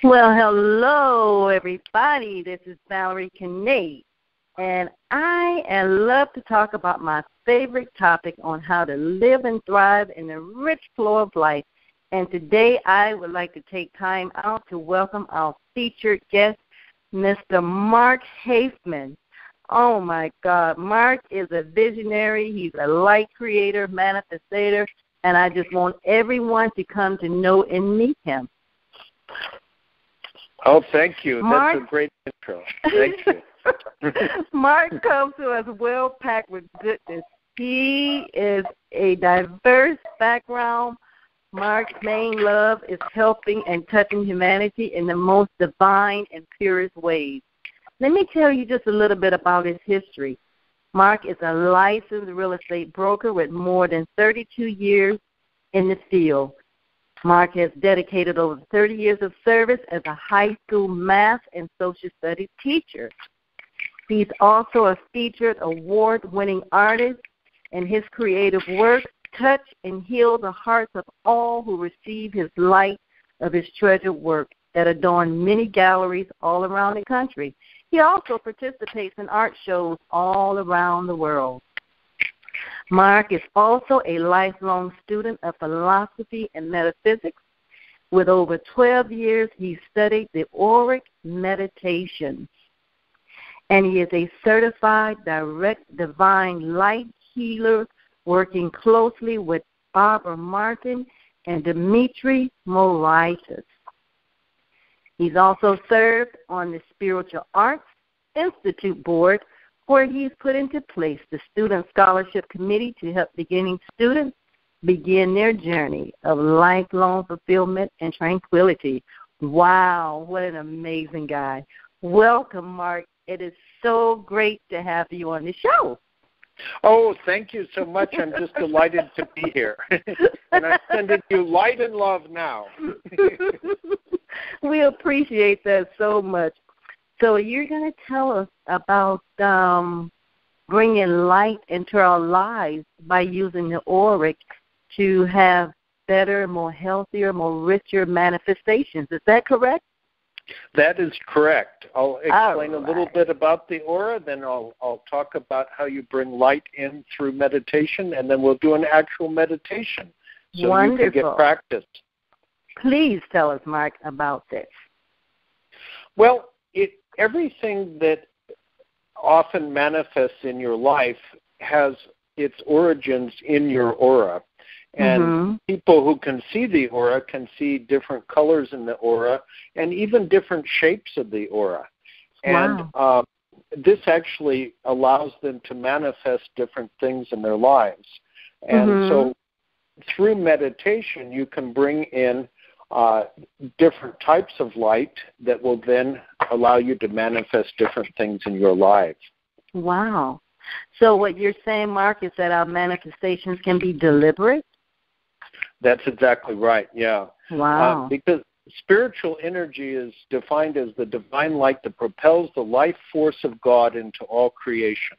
Well, hello, everybody. This is Valerie Kinnaid, and I love to talk about my favorite topic on how to live and thrive in the rich flow of life. And today I would like to take time out to welcome our featured guest, Mr. Mark Hafeman. Oh, my God. Mark is a visionary. He's a light creator, manifestator, and I just want everyone to come to know and meet him. Oh, thank you. Mark, that's a great intro. Thank you. Mark comes to us well-packed with goodness. He is a diverse background. Mark's main love is helping and touching humanity in the most divine and purest ways. Let me tell you just a little bit about his history. Mark is a licensed real estate broker with more than 32 years in the field. Mark has dedicated over 30 years of service as a high school math and social studies teacher. He's also a featured award-winning artist, and his creative work touch and heal the hearts of all who receive his light of his treasured work that adorn many galleries all around the country. He also participates in art shows all around the world. Mark is also a lifelong student of philosophy and metaphysics. With over 12 years, he studied the auric meditation, and he is a certified direct divine light healer working closely with Barbara Martin and Dimitri Morais. He's also served on the Spiritual Arts Institute Board, where he's put into place the Student Scholarship Committee to help beginning students begin their journey of lifelong fulfillment and tranquility. Wow, what an amazing guy. Welcome, Mark. It is so great to have you on the show. Oh, thank you so much. I'm just delighted to be here. And I'm sending you light and love now. We appreciate that so much. So you're going to tell us about bringing light into our lives by using the auric to have better, more healthier, more richer manifestations. Is that correct? That is correct. I'll explain a little bit about the aura, then I'll talk about how you bring light in through meditation, and then we'll do an actual meditation so Wonderful. You can get practice. Please tell us, Mark, about this. Well, everything that often manifests in your life has its origins in your aura. And people who can see the aura can see different colors in the aura and even different shapes of the aura. And this actually allows them to manifest different things in their lives. And so through meditation, you can bring in different types of light that will then allow you to manifest different things in your life. Wow. So what you're saying, Mark, is that our manifestations can be deliberate? That's exactly right, yeah. Wow. Because spiritual energy is defined as the divine light that propels the life force of God into all creation.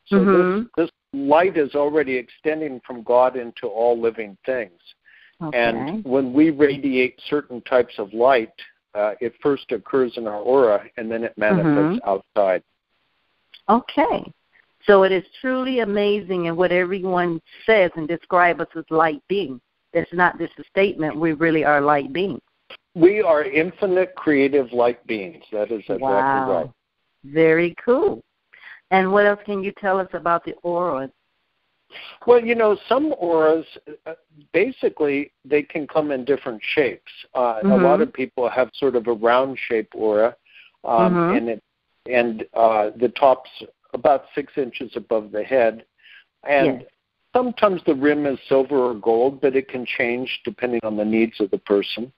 So this light is already extending from God into all living things. Okay. And when we radiate certain types of light, it first occurs in our aura, and then it manifests outside. Okay. So it is truly amazing in what everyone says and describes us as light beings. That's not just a statement. We really are light beings. We are infinite creative light beings. That is exactly right. Very cool. And what else can you tell us about the aura? Well, some auras, basically, they can come in different shapes. A lot of people have sort of a round-shaped aura, and the top's about 6 inches above the head. And sometimes the rim is silver or gold, but it can change depending on the needs of the person.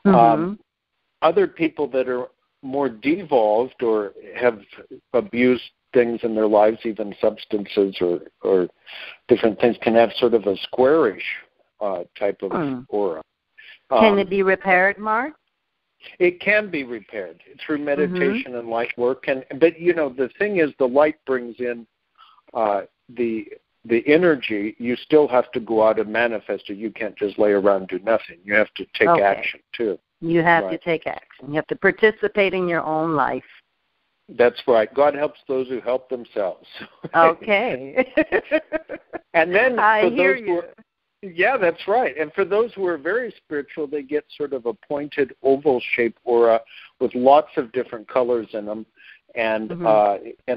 Other people that are more devolved or have abused things in their lives, even substances or different things, can have sort of a squarish type of aura. Can it be repaired, Mark? It can be repaired through meditation and light work. But the thing is, the light brings in the energy. You still have to go out and manifest it. You can't just lay around and do nothing. You have to take action too. You have to take action. You have to participate in your own life. That's right. God helps those who help themselves. Okay. And then I hear you. Yeah, that's right. And for those who are very spiritual, they get sort of a pointed oval-shaped aura with lots of different colors in them, and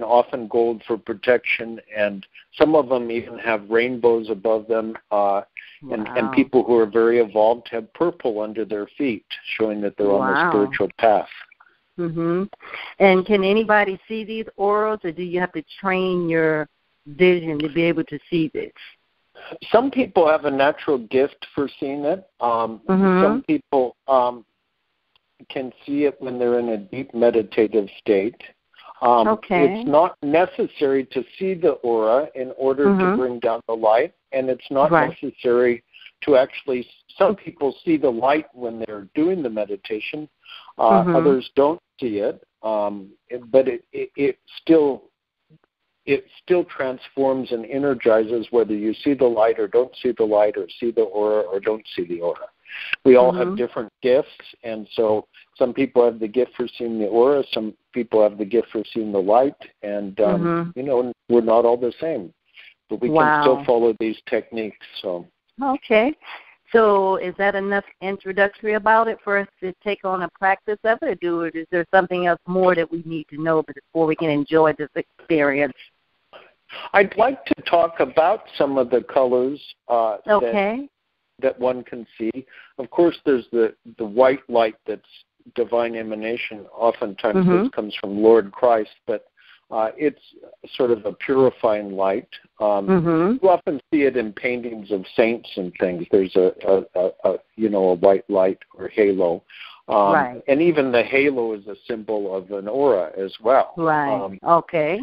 often gold for protection. And some of them even have rainbows above them. And people who are very evolved have purple under their feet, showing that they're on the spiritual path. And can anybody see these auras, or do you have to train your vision to be able to see this? Some people have a natural gift for seeing it. Some people can see it when they're in a deep meditative state. It's not necessary to see the aura in order to bring down the light, and it's not necessary to actually, some people see the light when they're doing the meditation. Others don't see it, but it still transforms and energizes whether you see the light or don't see the light, or see the aura or don't see the aura. We all have different gifts, and so some people have the gift for seeing the aura, some people have the gift for seeing the light, and we're not all the same, but we can still follow these techniques. So okay. So is that enough introductory about it for us to take on a practice of it, or is there something else more that we need to know before we can enjoy this experience? I'd like to talk about some of the colors that one can see. Of course, there's the white light that's divine emanation. Oftentimes this comes from Lord Christ, but it's sort of a purifying light. You often see it in paintings of saints and things. There's a white light or halo. And even the halo is a symbol of an aura as well. Okay.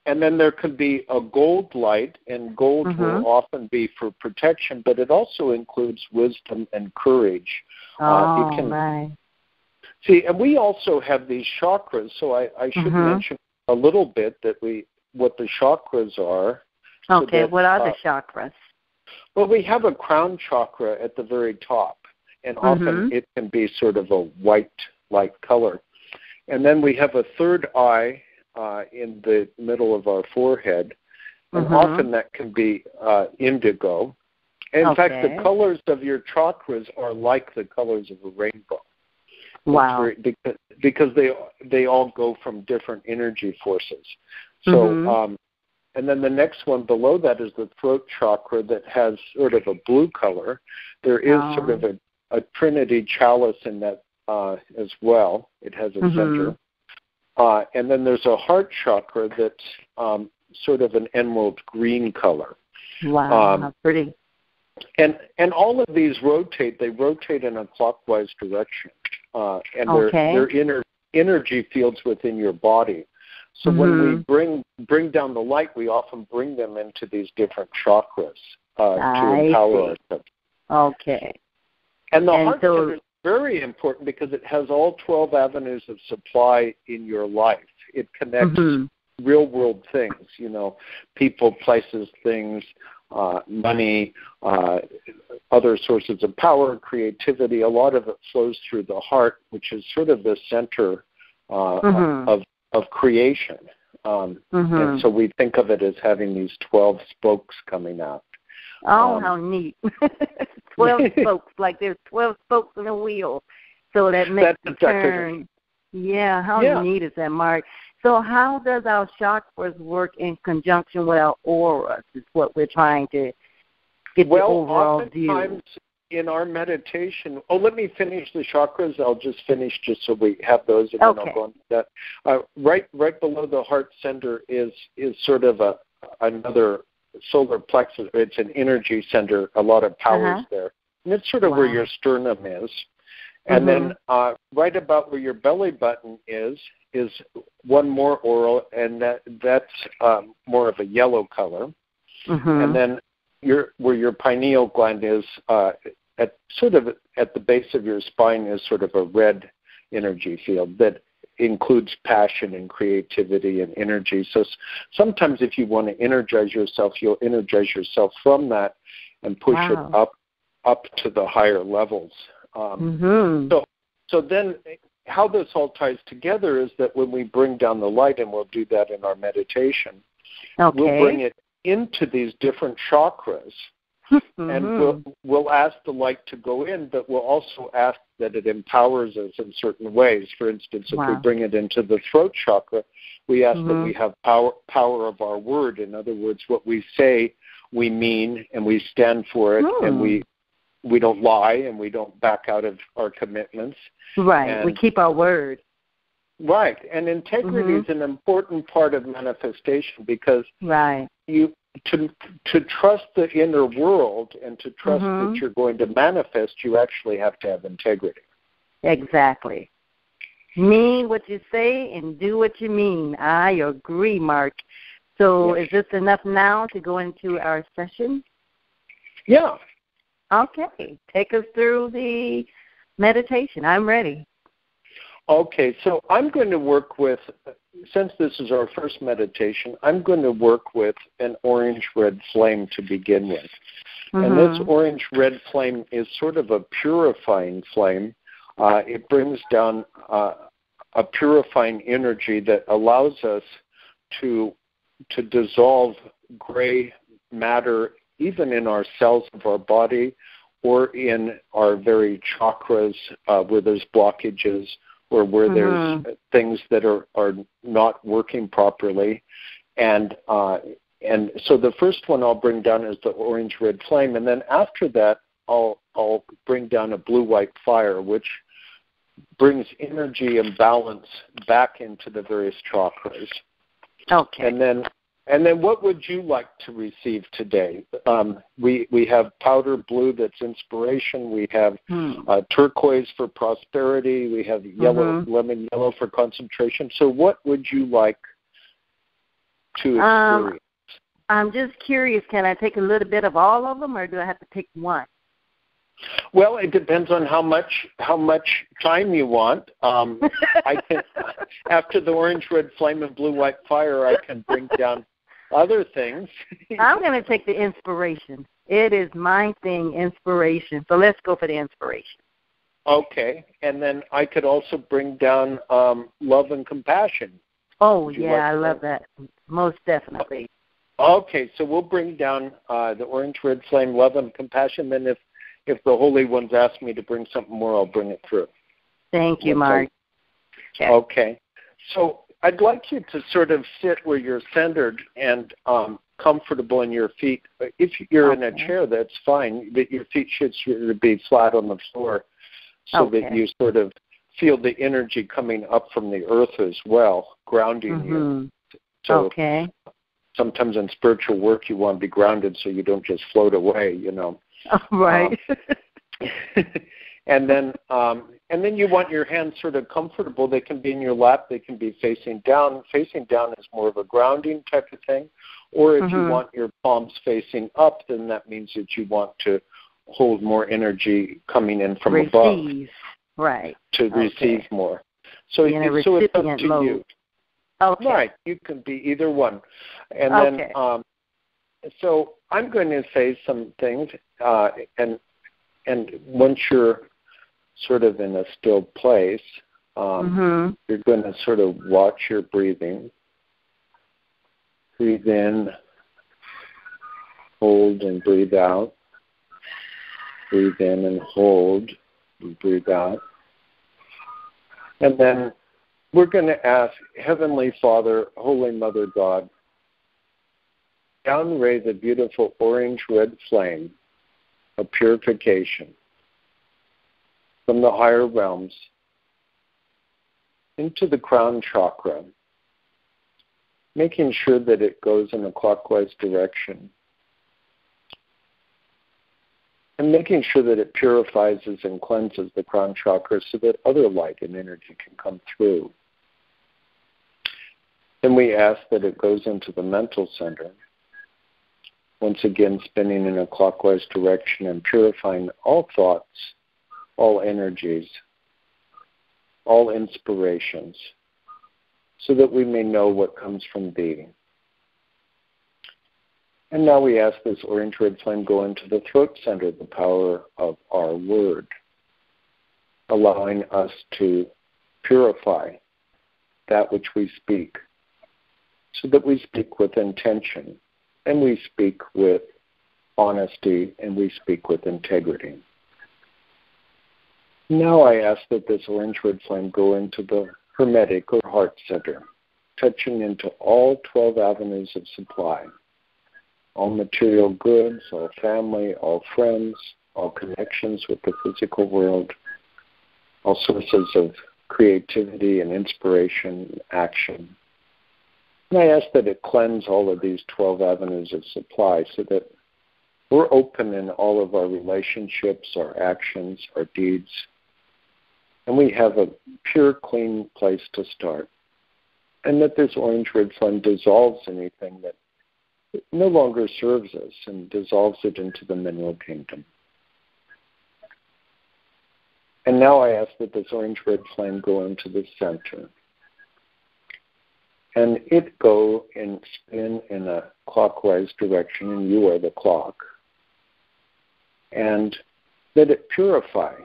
And then there could be a gold light, and gold will often be for protection, but it also includes wisdom and courage. See, and we also have these chakras, so I should mention a little bit what the chakras are. Okay, so that, what are the chakras? Well, we have a crown chakra at the very top, and often it can be sort of a white-like color. And then we have a third eye in the middle of our forehead, and often that can be indigo. In fact, the colors of your chakras are like the colors of a rainbow. Because they all go from different energy forces. So, and then the next one below that is the throat chakra that has sort of a blue color. There is sort of a trinity chalice in that as well. It has a center. And then there's a heart chakra that's sort of an emerald green color. Wow, how pretty. And all of these rotate. They rotate in a clockwise direction. And they're energy fields within your body. So when we bring down the light, we often bring them into these different chakras to empower ourselves. Okay. And the heart center is very important because it has all 12 avenues of supply in your life. It connects real-world things, people, places, things, money, other sources of power, creativity. A lot of it flows through the heart, which is sort of the center of creation. And so we think of it as having these 12 spokes coming out. How neat. 12 spokes, like there's 12 spokes in a wheel. So that makes the turn. Yeah, how neat is that, Mark? So how does our chakras work in conjunction with our auras is what we're trying to get the overall view. Oftentimes in our meditation, let me finish the chakras. I'll just finish just so we have those, and then I'll go on to that. Right below the heart center is sort of another solar plexus. It's an energy center, a lot of power is there. And it's sort of where your sternum is. And then right about where your belly button is one more aura, and that's more of a yellow color. And then where your pineal gland is, at the base of your spine is sort of a red energy field that includes passion and creativity and energy. So sometimes if you want to energize yourself, you'll energize yourself from that and push it up to the higher levels. So So then how this all ties together is that when we bring down the light, and we'll do that in our meditation, okay. we'll bring it into these different chakras, and we'll ask the light to go in, but we'll also ask that it empowers us in certain ways. For instance, if we bring it into the throat chakra, we ask that we have power of our word. In other words, what we say, we mean, and we stand for it, and we don't lie, and we don't back out of our commitments. Right. And we keep our word. Right. And integrity is an important part of manifestation, because you to trust the inner world and to trust that you're going to manifest, you actually have to have integrity. Exactly. Mean what you say and do what you mean. I agree, Mark. So is this enough now to go into our session? Yeah. Okay. Take us through the meditation. I'm ready. Okay, so I'm going to work with, since this is our first meditation, I'm going to work with an orange-red flame to begin with. And this orange-red flame is sort of a purifying flame. It brings down a purifying energy that allows us to dissolve gray matter, even in our cells of our body or in our very chakras where there's blockages, or where there's things that are not working properly. And so the first one I'll bring down is the orange-red flame, and then after that I'll bring down a blue-white fire, which brings energy and balance back into the various chakras. Okay. And then what would you like to receive today? We have powder blue, that's inspiration. We have turquoise for prosperity. We have yellow, lemon yellow for concentration. So what would you like to experience? I'm just curious, can I take a little bit of all of them, or do I have to pick one? Well, it depends on how much time you want. I can, after the orange, red flame and blue, white fire, I can bring down other things. I'm going to take the inspiration. It is my thing, inspiration. So let's go for the inspiration. Okay, and then I could also bring down love and compassion. Oh, yeah, I love that. Most definitely. Okay, so we'll bring down the orange, red flame, love and compassion. Then if the Holy Ones ask me to bring something more, I'll bring it through. Thank you, Mark. Okay. So I'd like you to sort of sit where you're centered and comfortable in your feet. If you're in a chair, that's fine, but your feet should be flat on the floor so that you sort of feel the energy coming up from the earth as well, grounding you. So sometimes in spiritual work you want to be grounded so you don't just float away, you know. Right. And then you want your hands sort of comfortable. They can be in your lap. They can be facing down. Facing down is more of a grounding type of thing. Or if you want your palms facing up, then that means that you want to hold more energy coming in from above. Right. To receive more. So it's up to you. Okay. Right. You can be either one. And then so I'm going to say some things, and once you're sort of in a still place, you're going to sort of watch your breathing. Breathe in, hold, and breathe out. Breathe in and hold, and breathe out. And then we're going to ask, Heavenly Father, Holy Mother God, down-ray the beautiful orange-red flame of purification from the higher realms into the crown chakra, making sure that it goes in a clockwise direction and making sure that it purifies and cleanses the crown chakra so that other light and energy can come through. Then we ask that it goes into the mental center, once again spinning in a clockwise direction and purifying all thoughts, all energies, all inspirations, so that we may know what comes from being. And now we ask this orange-red flame go into the throat center, the power of our word allowing us to purify that which we speak, so that we speak with intention, and we speak with honesty, and we speak with integrity. Now I ask that this orange red flame go into the hermetic or heart center, touching into all 12 avenues of supply, all material goods, all family, all friends, all connections with the physical world, all sources of creativity and inspiration and action. And I ask that it cleanse all of these 12 avenues of supply so that we're open in all of our relationships, our actions, our deeds, and we have a pure, clean place to start. And that this orange red flame dissolves anything that no longer serves us and dissolves it into the mineral kingdom. And now I ask that this orange red flame go into the center. And it go and spin in a clockwise direction, and you are the clock. And that it purify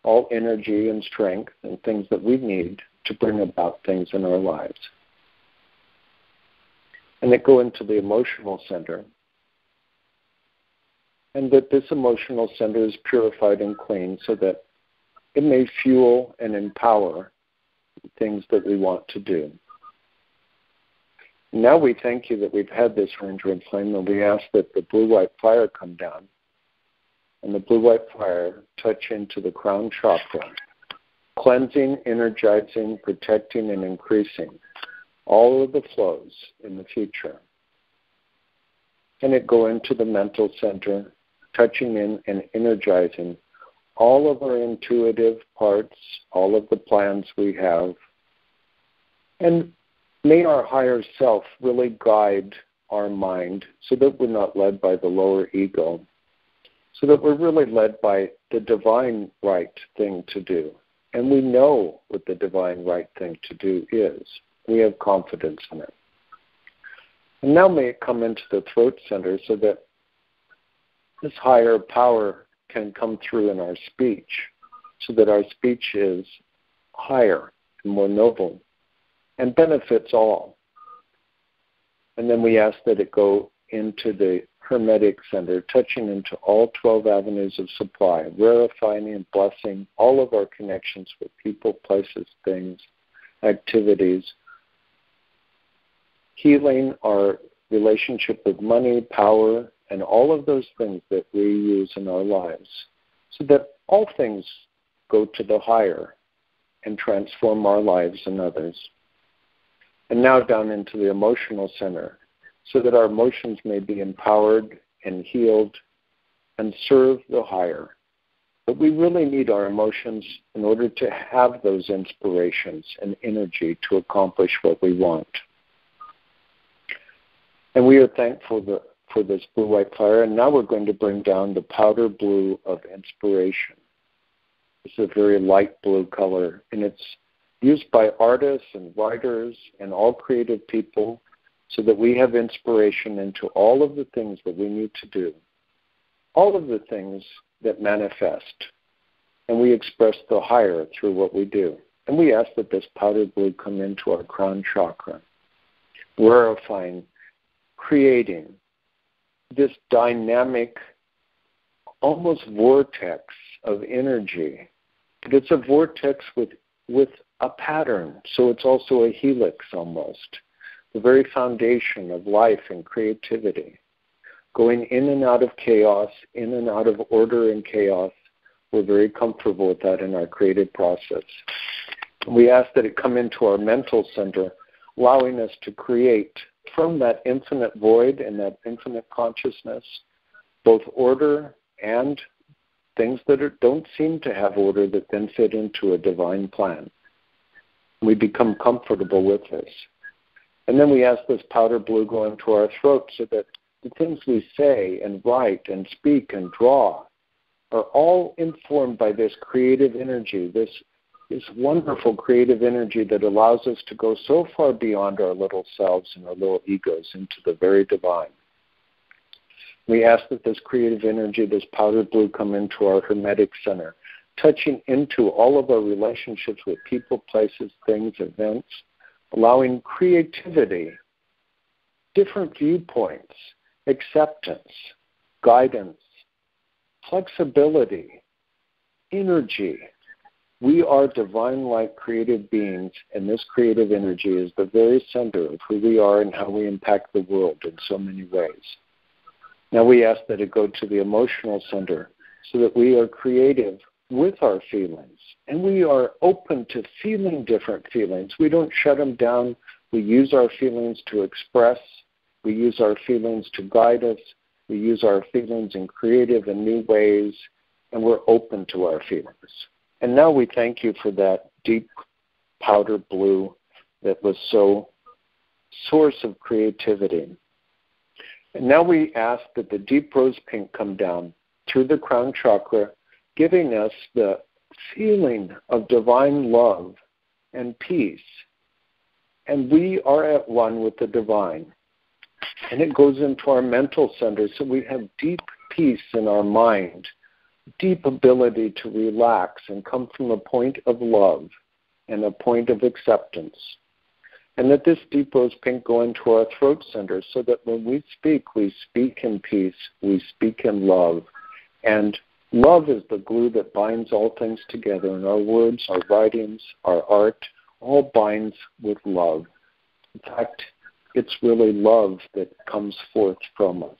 all energy and strength and things that we need to bring about things in our lives. And it go into the emotional center. And that this emotional center is purified and clean so that it may fuel and empower things that we want to do. Now we thank you that we've had this orange red flame, and we ask that the blue-white fire come down, and the blue-white fire touch into the crown chakra, cleansing, energizing, protecting, and increasing all of the flows in the future. And it go into the mental center, touching in and energizing all of our intuitive parts, all of the plans we have. And may our higher self really guide our mind so that we're not led by the lower ego, so that we're really led by the divine right thing to do. And we know what the divine right thing to do is. We have confidence in it. And now may it come into the throat center so that this higher power can come through in our speech, so that our speech is higher and more noble and benefits all. And then we ask that it go into the hermetic center, touching into all 12 avenues of supply, rarefying and blessing all of our connections with people, places, things, activities, healing our relationship with money, power, and all of those things that we use in our lives, so that all things go to the higher and transform our lives and others. And now down into the emotional center, so that our emotions may be empowered and healed and serve the higher. But we really need our emotions in order to have those inspirations and energy to accomplish what we want. And we are thankful for this blue-white fire, and now we're going to bring down the powder blue of inspiration. It's a very light blue color, and it's used by artists and writers and all creative people so that we have inspiration into all of the things that we need to do, all of the things that manifest, and we express the higher through what we do. And we ask that this powder blue come into our crown chakra, rarefying, creating this dynamic, almost vortex of energy. But it's a vortex with a pattern, so it's also a helix almost, the very foundation of life and creativity, going in and out of chaos, in and out of order and chaos. We're very comfortable with that in our creative process. We ask that it come into our mental center, allowing us to create from that infinite void and that infinite consciousness, both order and things that don't seem to have order that then fit into a divine plan. We become comfortable with this. And then we ask this powder blue go into our throat so that the things we say and write and speak and draw are all informed by this creative energy, this wonderful creative energy that allows us to go so far beyond our little selves and our little egos into the very divine. We ask that this creative energy, this powder blue, come into our hermetic center, touching into all of our relationships with people, places, things, events, allowing creativity, different viewpoints, acceptance, guidance, flexibility, energy. We are divine light creative beings, and this creative energy is the very center of who we are and how we impact the world in so many ways. Now we ask that it go to the emotional center so that we are creative with our feelings, and we are open to feeling different feelings. We don't shut them down. We use our feelings to express. We use our feelings to guide us. We use our feelings in creative and new ways, and we're open to our feelings. And now we thank you for that deep powder blue that was so source of creativity. And now we ask that the deep rose pink come down through the crown chakra, giving us the feeling of divine love and peace. And we are at one with the divine. And it goes into our mental center, so we have deep peace in our mind, deep ability to relax and come from a point of love and a point of acceptance. And that this deep rose pink go into our throat center so that when we speak in peace, we speak in love. And love is the glue that binds all things together, and our words, our writings, our art, all binds with love. In fact, it's really love that comes forth from us.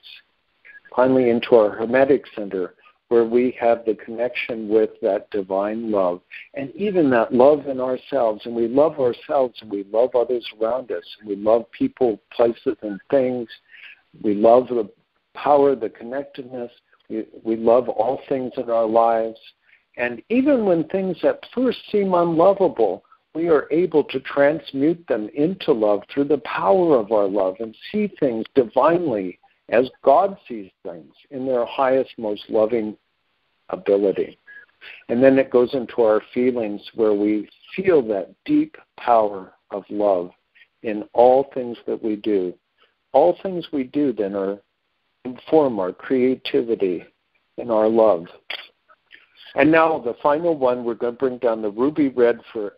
Finally, into our hermetic center, where we have the connection with that divine love, and even that love in ourselves, and we love ourselves, and we love others around us, and we love people, places, and things. We love the power, the connectedness. We love all things in our lives. And even when things at first seem unlovable, we are able to transmute them into love through the power of our love and see things divinely as God sees things in their highest, most loving ability. And then it goes into our feelings where we feel that deep power of love in all things that we do. All things we do then inform our creativity and our love. And now the final one, we're going to bring down the ruby red for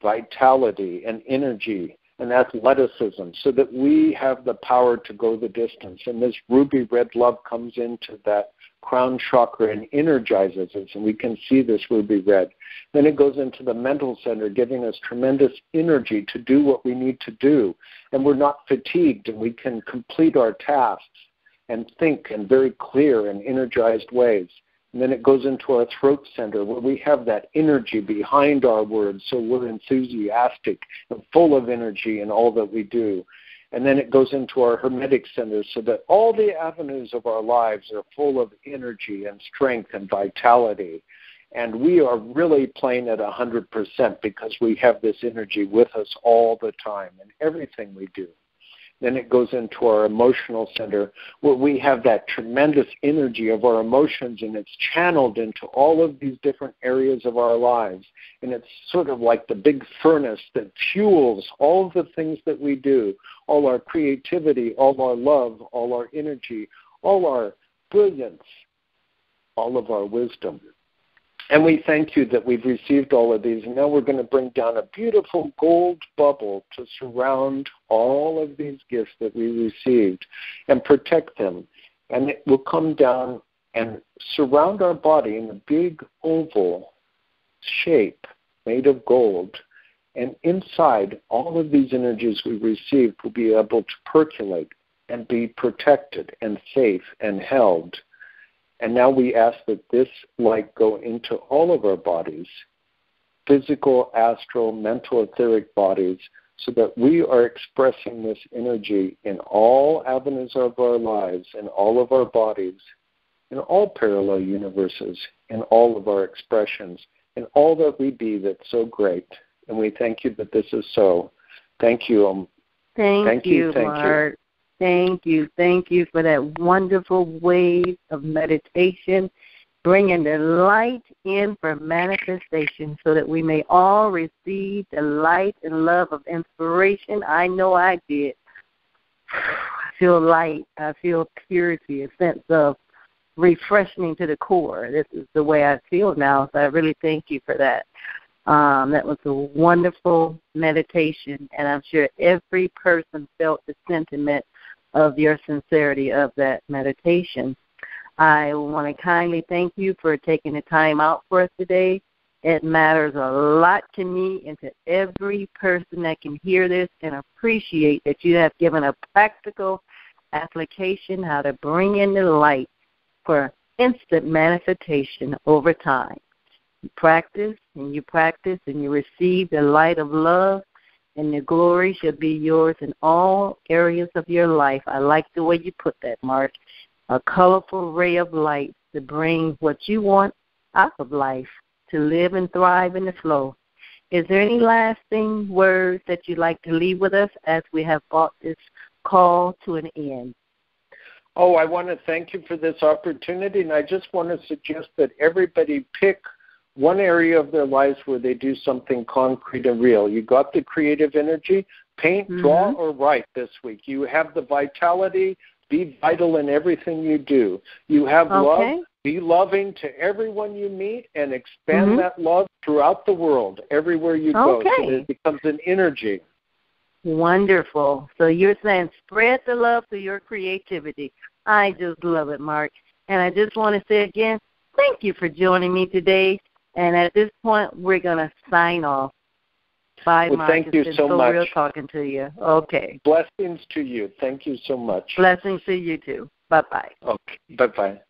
vitality and energy and athleticism so that we have the power to go the distance. And this ruby red love comes into that crown chakra and energizes us, and we can see this ruby red. Then it goes into the mental center, giving us tremendous energy to do what we need to do. And we're not fatigued, and we can complete our tasks and think in very clear and energized ways. And then it goes into our throat center where we have that energy behind our words, so we're enthusiastic and full of energy in all that we do. And then it goes into our hermetic center so that all the avenues of our lives are full of energy and strength and vitality. And we are really playing at 100% because we have this energy with us all the time in everything we do. Then it goes into our emotional center where we have that tremendous energy of our emotions, and it's channeled into all of these different areas of our lives. And it's sort of like the big furnace that fuels all of the things that we do, all our creativity, all our love, all our energy, all our brilliance, all of our wisdom. And we thank you that we've received all of these. And now we're going to bring down a beautiful gold bubble to surround all of these gifts that we received and protect them. And it will come down and surround our body in a big oval shape made of gold. And inside, all of these energies we received will be able to percolate and be protected and safe and held. And now we ask that this light go into all of our bodies, physical, astral, mental, etheric bodies, so that we are expressing this energy in all avenues of our lives, in all of our bodies, in all parallel universes, in all of our expressions, in all that we be that's so great. And we thank you that this is so. Thank you. Thank you, Mark. Thank you for that wonderful wave of meditation, bringing the light in for manifestation so that we may all receive the light and love of inspiration. I know I did. I feel light. I feel purity, a sense of refreshing to the core. This is the way I feel now, so I really thank you for that. That was a wonderful meditation, and I'm sure every person felt the sentiment of your sincerity of that meditation. I want to kindly thank you for taking the time out for us today. It matters a lot to me and to every person that can hear this, and appreciate that you have given a practical application how to bring in the light for instant manifestation over time. You practice and you practice and you receive the light of love, and the glory shall be yours in all areas of your life. I like the way you put that, Mark. A colorful ray of light to bring what you want out of life, to live and thrive in the flow. Is there any lasting words that you'd like to leave with us as we have brought this call to an end? Oh, I want to thank you for this opportunity, and I just want to suggest that everybody pick one area of their lives where they do something concrete and real. You got the creative energy, paint, draw, or write this week. You have the vitality, be vital in everything you do. You have love, be loving to everyone you meet, and expand that love throughout the world, everywhere you go, so that it becomes an energy. Wonderful. So you're saying spread the love through your creativity. I just love it, Mark. And I just want to say again, thank you for joining me today. And at this point, we're going to sign off. Bye, Mark. Thank you so much. Real talking to you. Okay. Blessings to you. Thank you so much. Blessings to you, too. Bye-bye. Okay. Bye-bye.